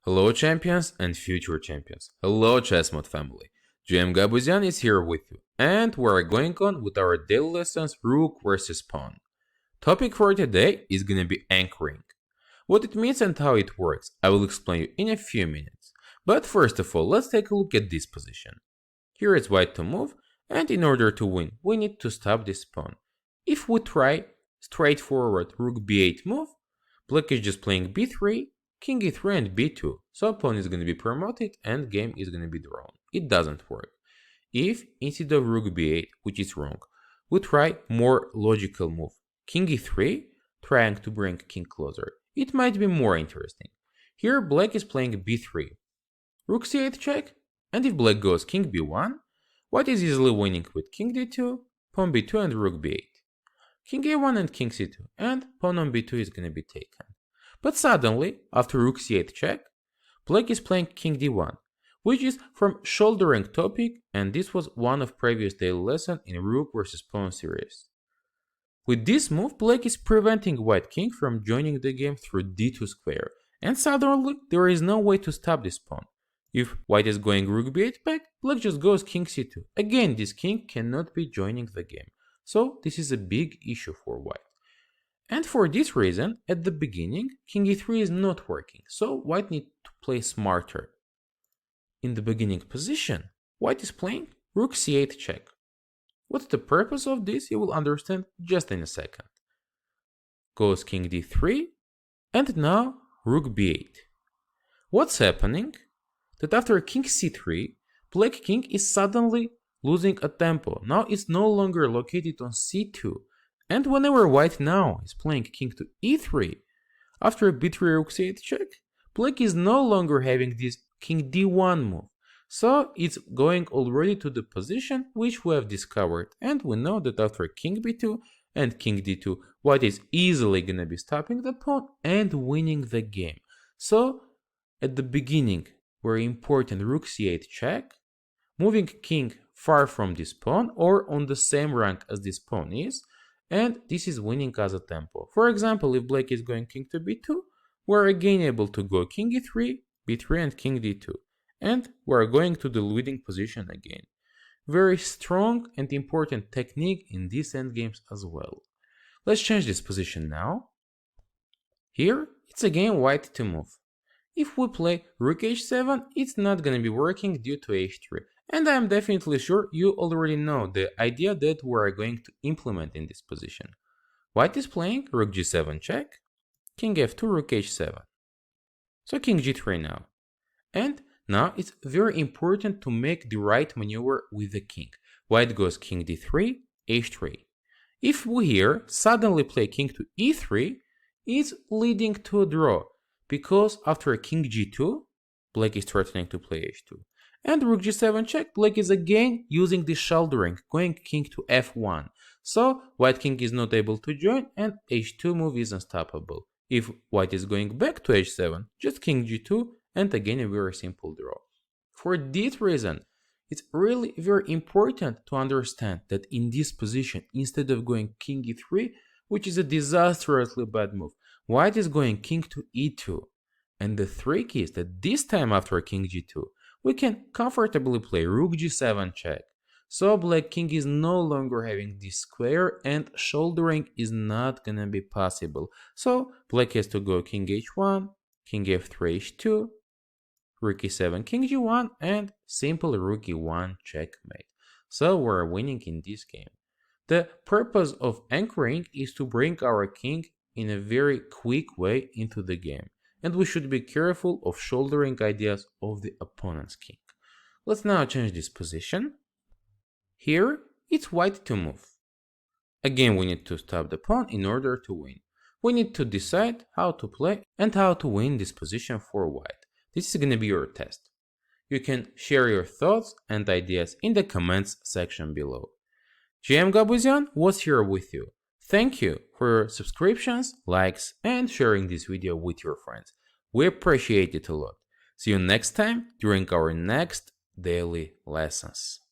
Hello champions and future champions. Hello Chessmood family. Gabuzyan is here with you, and we're going on with our daily lessons Rook versus Pawn. Topic for today is gonna be anchoring. What it means and how it works, I will explain you in a few minutes. But first of all, let's take a look at this position. Here is white to move, and in order to win, we need to stop this pawn. If we try straightforward Rook b8 move, black is just playing b3, King e3 and b2, so pawn is going to be promoted and game is going to be drawn. It doesn't work. If instead of Rook b8, which is wrong, we try more logical move, King e3, trying to bring king closer, it might be more interesting. Here black is playing b3, Rook c8 check, and if black goes King b1, white is easily winning with King d2, Pawn b2 and Rook b8. King a1 and King c2, and Pawn on b2 is going to be taken. But suddenly, after Rook c8 check, black is playing King d1, which is from shouldering topic, and this was one of previous daily lesson in Rook vs Pawn series. With this move, black is preventing white king from joining the game through d2 square, and suddenly there is no way to stop this pawn. If white is going Rook b8 back, black just goes King c2. Again, this king cannot be joining the game, so this is a big issue for white. And for this reason, at the beginning, King e3 is not working, so white needs to play smarter. In the beginning position, white is playing Rook c8 check. What's the purpose of this, you will understand just in a second. Goes King d3, and now Rook b8. What's happening? That after King c3, black king is suddenly losing a tempo. Now it's no longer located on c2. And whenever white now is playing king to e3, after b3 Rook c8 check, black is no longer having this King d1 move. So it's going already to the position which we have discovered, and we know that after King b2 and King d2, white is easily gonna be stopping the pawn and winning the game. So at the beginning, very important Rook c8 check, moving king far from this pawn or on the same rank as this pawn is, and this is winning as a tempo. For example, if black is going king to b2, we're again able to go king e3, b3 and king d2, and we're going to the leading position again. Very strong and important technique in these endgames as well. Let's change this position now. Here, it's again white to move. If we play Rook h7, it's not gonna be working due to h3. And I am definitely sure you already know the idea that we are going to implement in this position. White is playing Rook g7 check, King f2, Rook h7. So King g3 now. And now it's very important to make the right maneuver with the king. White goes King d3, h3. If we here suddenly play King to e3, it's leading to a draw, because after King g2, black is threatening to play h2. And Rook g7 check, black is again using the shouldering, going king to f1. So white king is not able to join and h2 move is unstoppable. If white is going back to h7, just king g2 and again a very simple draw. For this reason, it's really very important to understand that in this position, instead of going king e3, which is a disastrously bad move, white is going king to e2. And the trick is that this time after king g2, we can comfortably play Rook g7 check. So black king is no longer having this square and shouldering is not gonna be possible. So black has to go king h1, king f3 h2, Rook e7, king g1 and simple Rook e1 checkmate. So we're winning in this game. The purpose of anchoring is to bring our king in a very quick way into the game. And we should be careful of shouldering ideas of the opponent's king. Let's now change this position. Here, it's white to move. Again, we need to stop the pawn in order to win. We need to decide how to play and how to win this position for white. This is going to be your test. You can share your thoughts and ideas in the comments section below. Gabuzyan was here with you. Thank you for your subscriptions, likes, and sharing this video with your friends. We appreciate it a lot. See you next time during our next daily lessons.